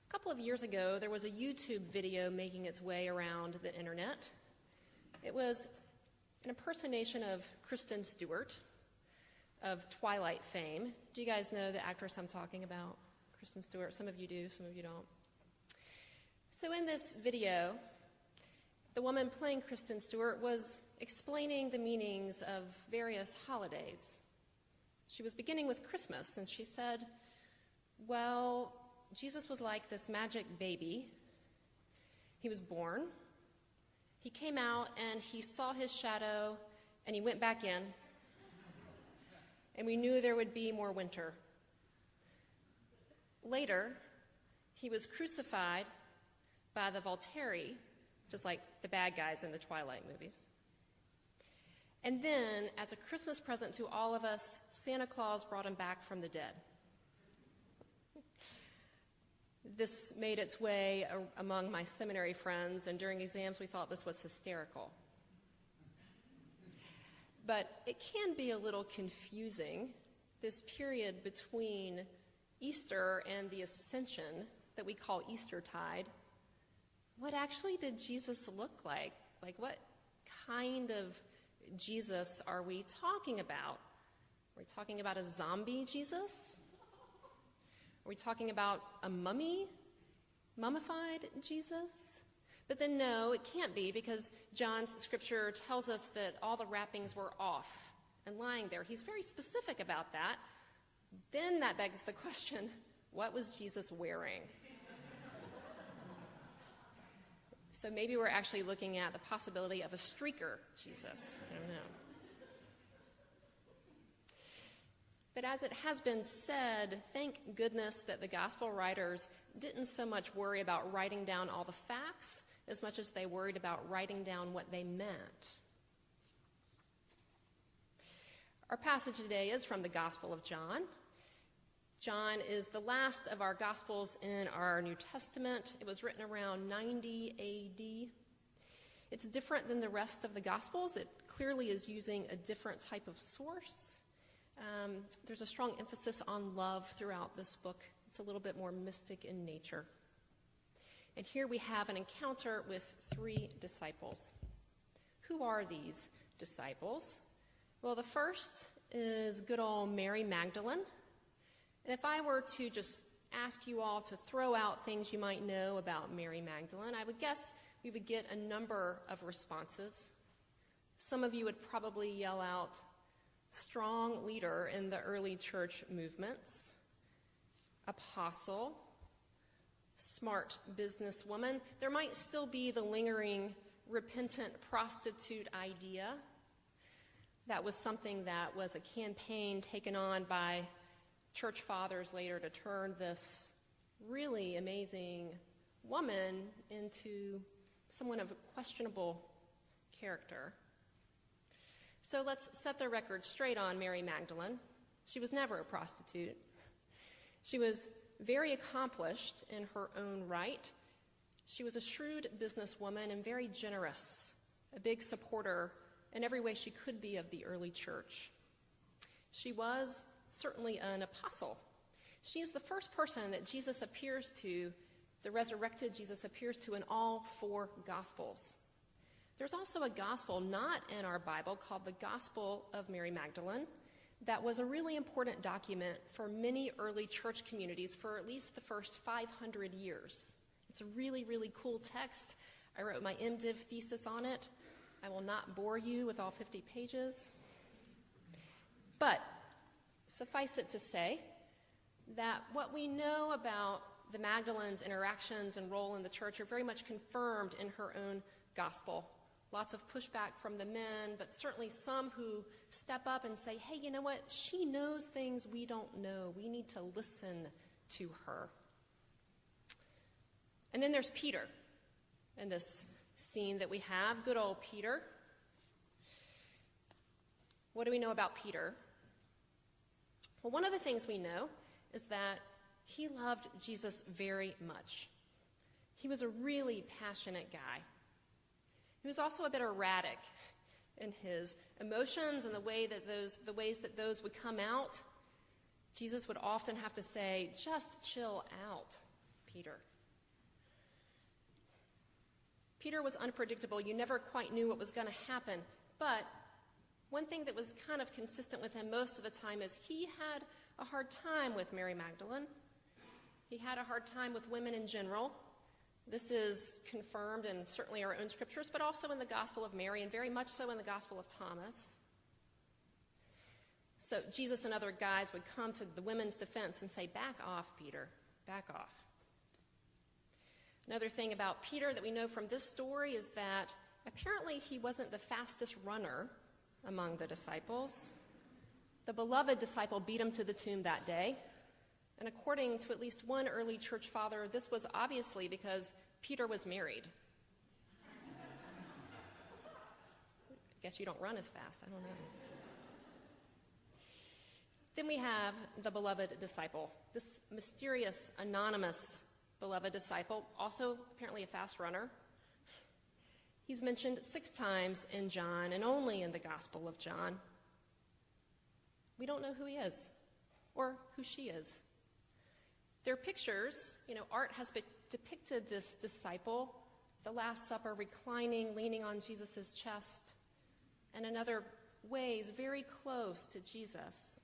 A couple of years ago, there was a YouTube video making its way around the internet. It was an impersonation of Kristen Stewart of Twilight fame. Do you guys know the actress I'm talking about? Kristen Stewart. Some of you do, some of you don't. So in this video, the woman playing Kristen Stewart was explaining the meanings of various holidays. She was beginning with Christmas, and she said, well, Jesus was like this magic baby. He was born, he came out, and he saw his shadow, and he went back in, and we knew there would be more winter. Later, he was crucified by the Volturi, just like the bad guys in the Twilight movies. And then, as a Christmas present to all of us, Santa Claus brought him back from the dead. This made its way among my seminary friends, and during exams we thought this was hysterical. But it can be a little confusing, this period between Easter and the Ascension that we call Eastertide. What actually did Jesus look like? Like, what kind of Jesus are we talking about? Are we talking about a zombie Jesus? Are we talking about a mummified Jesus? But then no, it can't be, because John's scripture tells us that all the wrappings were off and lying there. He's very specific about that. Then that begs the question, what was Jesus wearing? So maybe we're actually looking at the possibility of a streaker Jesus. I don't know. But as it has been said, thank goodness that the gospel writers didn't so much worry about writing down all the facts as much as they worried about writing down what they meant. Our passage today is from the Gospel of John. John is the last of our Gospels in our New Testament. It was written around 90 A.D. It's different than the rest of the Gospels. It clearly is using a different type of source. There's a strong emphasis on love throughout this book. It's a little bit more mystic in nature. And here we have an encounter with 3 disciples. Who are these disciples? Well, the first is good old Mary Magdalene. And if I were to just ask you all to throw out things you might know about Mary Magdalene, I would guess we would get a number of responses. Some of you would probably yell out, strong leader in the early church movements, apostle, smart businesswoman. There might still be the lingering repentant prostitute idea. That was something that was a campaign taken on by church fathers later to turn this really amazing woman into someone of a questionable character. So let's set the record straight on Mary Magdalene. She was never a prostitute. She was very accomplished in her own right. She was a shrewd businesswoman and very generous, a big supporter in every way she could be of the early church. She was certainly an apostle. She is the first person that Jesus appears to, the resurrected Jesus appears to in all 4 Gospels. There's also a gospel not in our Bible called the Gospel of Mary Magdalene that was a really important document for many early church communities for at least the first 500 years. It's a really, really cool text. I wrote my MDiv thesis on it. I will not bore you with all 50 pages. But suffice it to say that what we know about the Magdalene's interactions and role in the church are very much confirmed in her own gospel. Lots of pushback from the men, but certainly some who step up and say, hey, you know what? She knows things we don't know. We need to listen to her. And then there's Peter in this scene that we have. Good old Peter. What do we know about Peter? Well, one of the things we know is that he loved Jesus very much. He was a really passionate guy. He was also a bit erratic in his emotions and the ways that those would come out. Jesus would often have to say, just chill out, Peter. Peter was unpredictable. You never quite knew what was going to happen. But one thing that was kind of consistent with him most of the time is he had a hard time with Mary Magdalene. He had a hard time with women in general. This is confirmed in certainly our own scriptures, but also in the Gospel of Mary, and very much so in the Gospel of Thomas. So Jesus and other guys would come to the women's defense and say, "Back off, Peter, back off." Another thing about Peter that we know from this story is that apparently he wasn't the fastest runner among the disciples. The beloved disciple beat him to the tomb that day. And according to at least one early church father, this was obviously because Peter was married. I guess you don't run as fast. I don't know. Then we have the beloved disciple, this mysterious, anonymous beloved disciple, also apparently a fast runner. He's mentioned 6 times in John and only in the Gospel of John. We don't know who he is or who she is. Their pictures, art has depicted this disciple, the Last Supper, reclining, leaning on Jesus' chest, and in other ways very close to Jesus.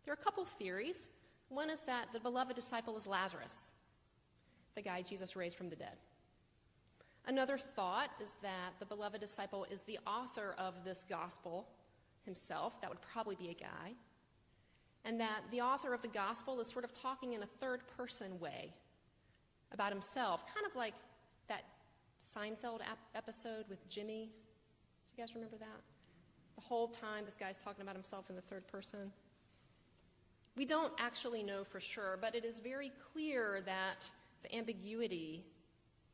There are a couple theories. One is that the beloved disciple is Lazarus, the guy Jesus raised from the dead. Another thought is that the beloved disciple is the author of this gospel himself. That would probably be a guy. And that the author of the gospel is sort of talking in a third-person way about himself, kind of like that Seinfeld episode with Jimmy. Do you guys remember that? The whole time this guy's talking about himself in the third person. We don't actually know for sure, but it is very clear that the ambiguity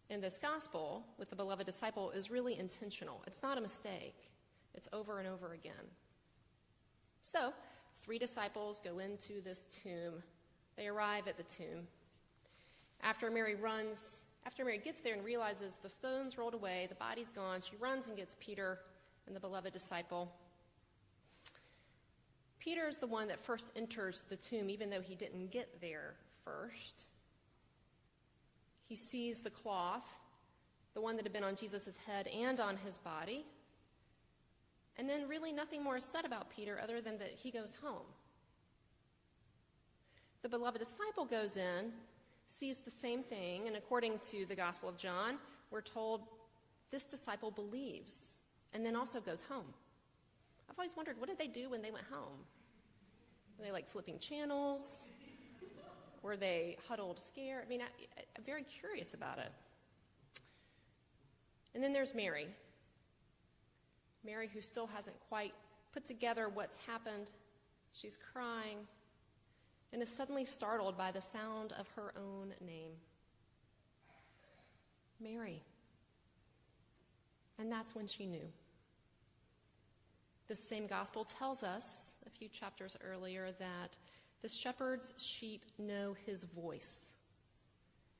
in this gospel with the beloved disciple is really intentional. It's not a mistake. It's over and over again. So, 3 disciples go into this tomb. They arrive at the tomb. After Mary gets there and realizes the stone's rolled away, the body's gone, she runs and gets Peter and the beloved disciple. Peter is the one that first enters the tomb, even though he didn't get there first. He sees the cloth, the one that had been on Jesus' head and on his body. And then really nothing more is said about Peter other than that he goes home. The beloved disciple goes in, sees the same thing, and according to the Gospel of John, we're told this disciple believes and then also goes home. I've always wondered, what did they do when they went home? Were they flipping channels? Were they huddled, scared? I'm very curious about it. And then there's Mary. Mary, who still hasn't quite put together what's happened. She's crying and is suddenly startled by the sound of her own name. Mary. And that's when she knew. This same gospel tells us a few chapters earlier that the shepherd's sheep know his voice,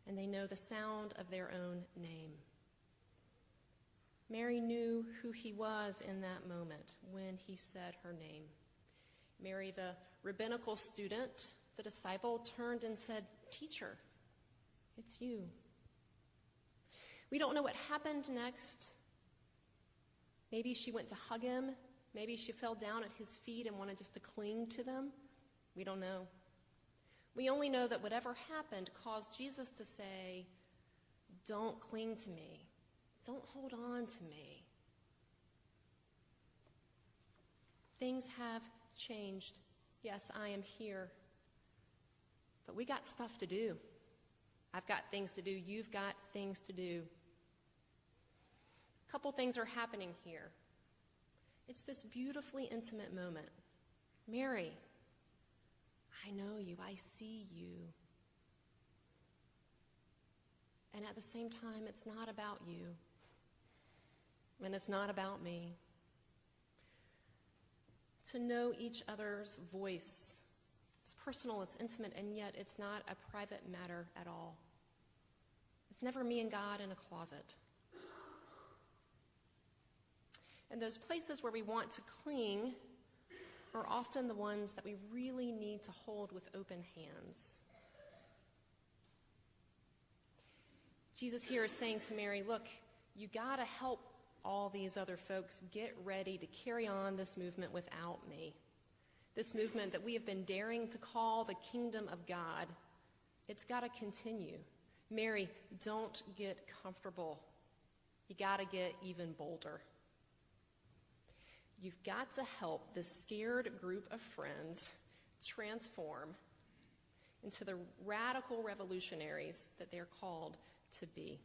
and they know the sound of their own name. Mary knew who he was in that moment when he said her name. Mary, the rabbinical student, the disciple, turned and said, "Teacher, it's you." We don't know what happened next. Maybe she went to hug him. Maybe she fell down at his feet and wanted just to cling to them. We don't know. We only know that whatever happened caused Jesus to say, "Don't cling to me. Don't hold on to me." Things have changed. Yes, I am here. But we got stuff to do. I've got things to do. You've got things to do. A couple things are happening here. It's this beautifully intimate moment. Mary, I know you. I see you. And at the same time, it's not about you. And it's not about me. To know each other's voice. It's personal, it's intimate, and yet it's not a private matter at all. It's never me and God in a closet. And those places where we want to cling are often the ones that we really need to hold with open hands. Jesus here is saying to Mary, look, you got to help all these other folks get ready to carry on this movement without me. This movement that we have been daring to call the kingdom of God, it's got to continue. Mary, don't get comfortable. You got to get even bolder. You've got to help this scared group of friends transform into the radical revolutionaries that they're called to be.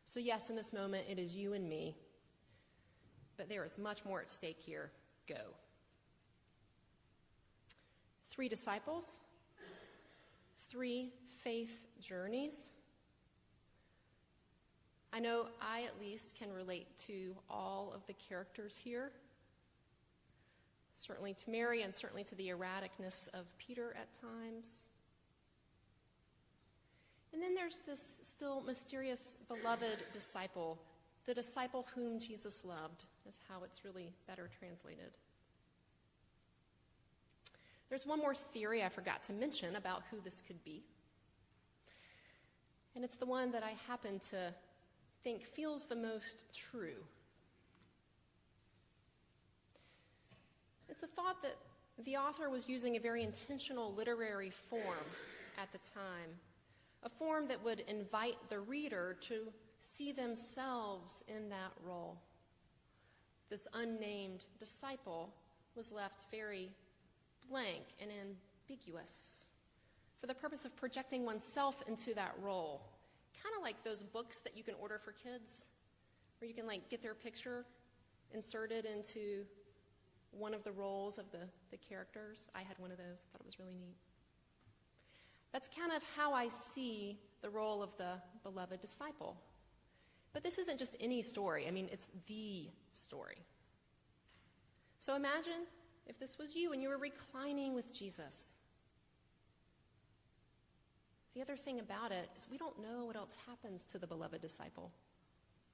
So yes, in this moment, it is you and me, but there is much more at stake here. Go. 3 disciples, 3 faith journeys. I know I at least can relate to all of the characters here, certainly to Mary and certainly to the erraticness of Peter at times. And then there's this still mysterious beloved disciple, the disciple whom Jesus loved, is how it's really better translated. There's one more theory I forgot to mention about who this could be. And it's the one that I happen to think feels the most true. It's a thought that the author was using a very intentional literary form at the time, a form that would invite the reader to see themselves in that role. This unnamed disciple was left very blank and ambiguous for the purpose of projecting oneself into that role. Kind of like those books that you can order for kids, where you can get their picture inserted into one of the roles of the characters. I had one of those. I thought it was really neat. That's kind of how I see the role of the beloved disciple. But this isn't just any story. It's the story. So imagine if this was you and you were reclining with Jesus. The other thing about it is we don't know what else happens to the beloved disciple.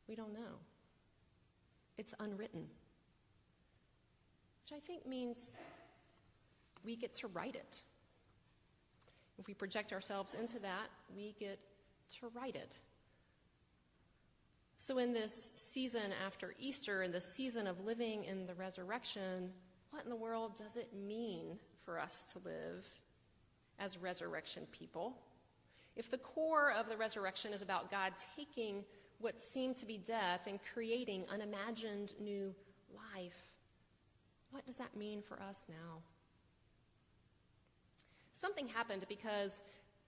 We don't know. It's unwritten, which I think means we get to write it. If we project ourselves into that, we get to write it. So in this season after Easter, in the season of living in the resurrection, what in the world does it mean for us to live as resurrection people? If the core of the resurrection is about God taking what seemed to be death and creating unimagined new life, what does that mean for us now? Something happened because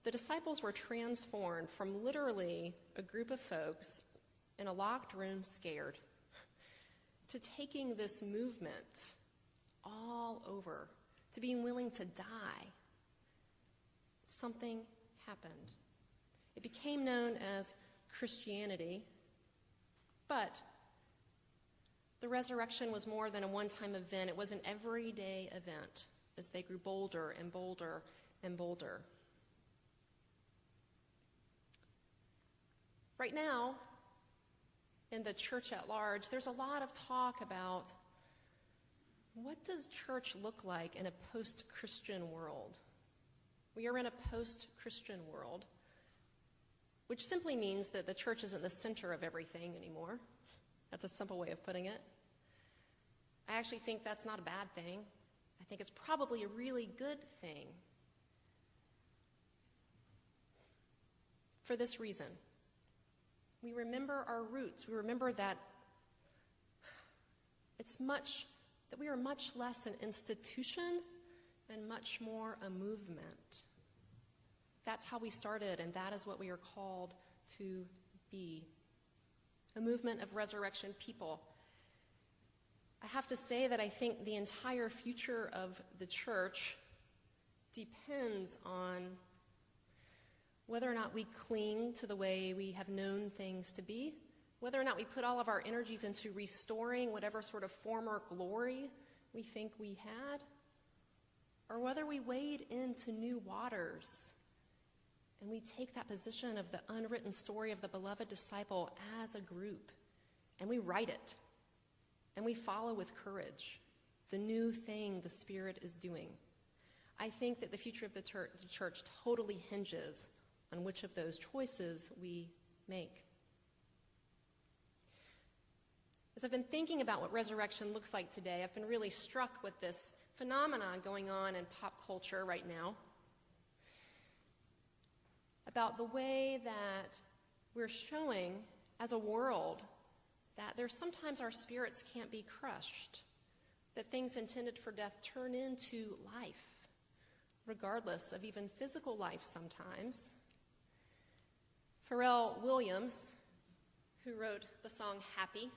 the disciples were transformed from literally a group of folks in a locked room scared to taking this movement all over, to being willing to die. Something happened. It became known as Christianity, but the resurrection was more than a one-time event. It was an everyday event as they grew bolder and bolder and bolder. Right now, in the church at large, there's a lot of talk about what does church look like in a post-Christian world? We are in a post-Christian world, which simply means that the church isn't the center of everything anymore. That's a simple way of putting it. I actually think that's not a bad thing. I think it's probably a really good thing. For this reason, we remember our roots. We remember that we are much less an institution and much more a movement. That's how we started, and that is what we are called to be. A movement of resurrection people. I have to say that I think the entire future of the church depends on whether or not we cling to the way we have known things to be, whether or not we put all of our energies into restoring whatever sort of former glory we think we had, or whether we wade into new waters and we take that position of the unwritten story of the beloved disciple as a group, and we write it, and we follow with courage the new thing the Spirit is doing. I think that the future of the church totally hinges on which of those choices we make. As I've been thinking about what resurrection looks like today, I've been really struck with this phenomenon going on in pop culture right now about the way that we're showing as a world that there's sometimes our spirits can't be crushed, that things intended for death turn into life, regardless of even physical life sometimes. Pharrell Williams, who wrote the song Happy,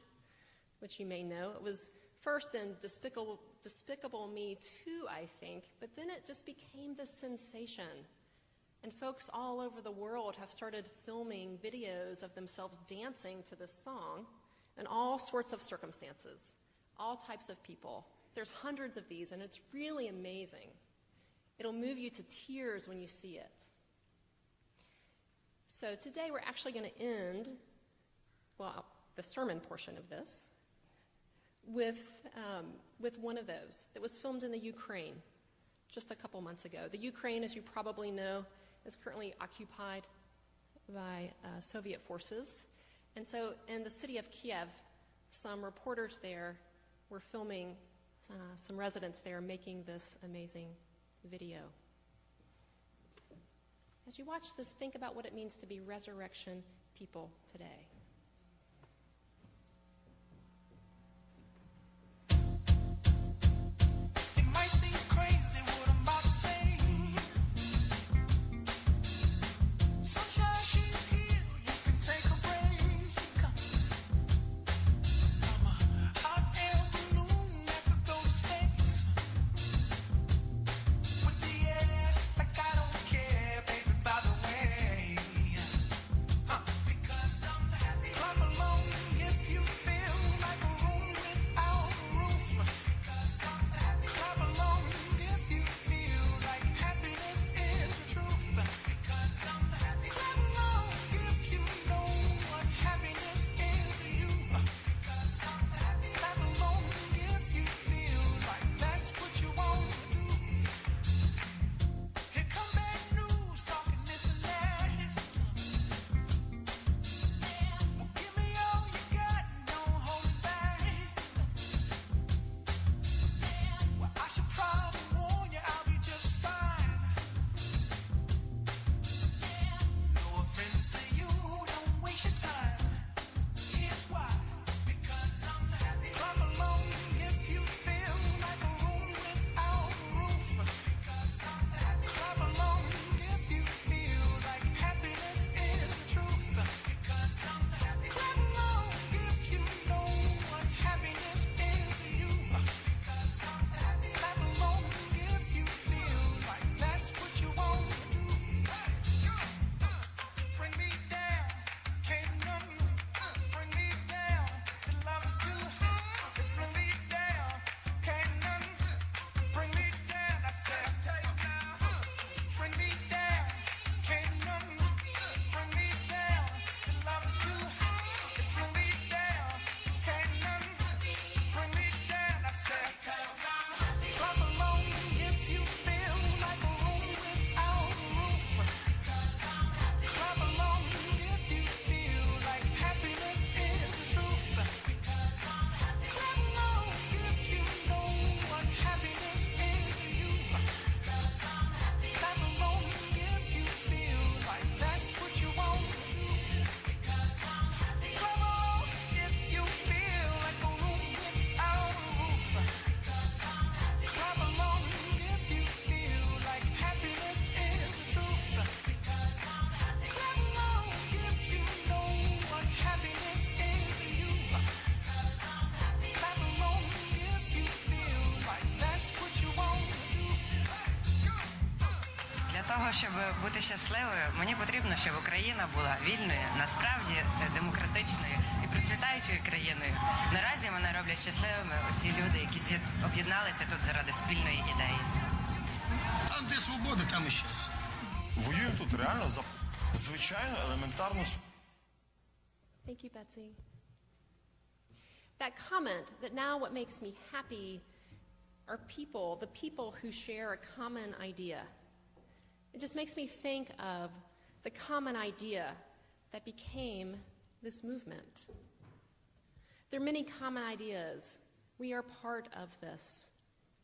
which you may know, it was first in Despicable Me 2, I think, but then it just became this sensation. And folks all over the world have started filming videos of themselves dancing to this song in all sorts of circumstances, all types of people. There's hundreds of these, and it's really amazing. It'll move you to tears when you see it. So today we're actually going to end, the sermon portion of this, with one of those that was filmed in the Ukraine just a couple months ago. The Ukraine, as you probably know, is currently occupied by Soviet forces. And so in the city of Kiev, some reporters there were filming some residents there making this amazing video. As you watch this, think about what it means to be resurrection people today. Щоб бути щасливою, мені потрібно, щоб Україна була вільною, насправді демократичною і процвітаючою країною. Наразі мене роблять щасливими оці люди, які об'єдналися тут заради спільної ідеї. Там, де свобода, там і щастя. Воюємо тут реально за звичайну елементарну. Thank you, Betsy. That comment that now what makes me happy are people, the people who share a common idea. It just makes me think of the common idea that became this movement. There are many common ideas. We are part of this.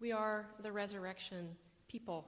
We are the resurrection people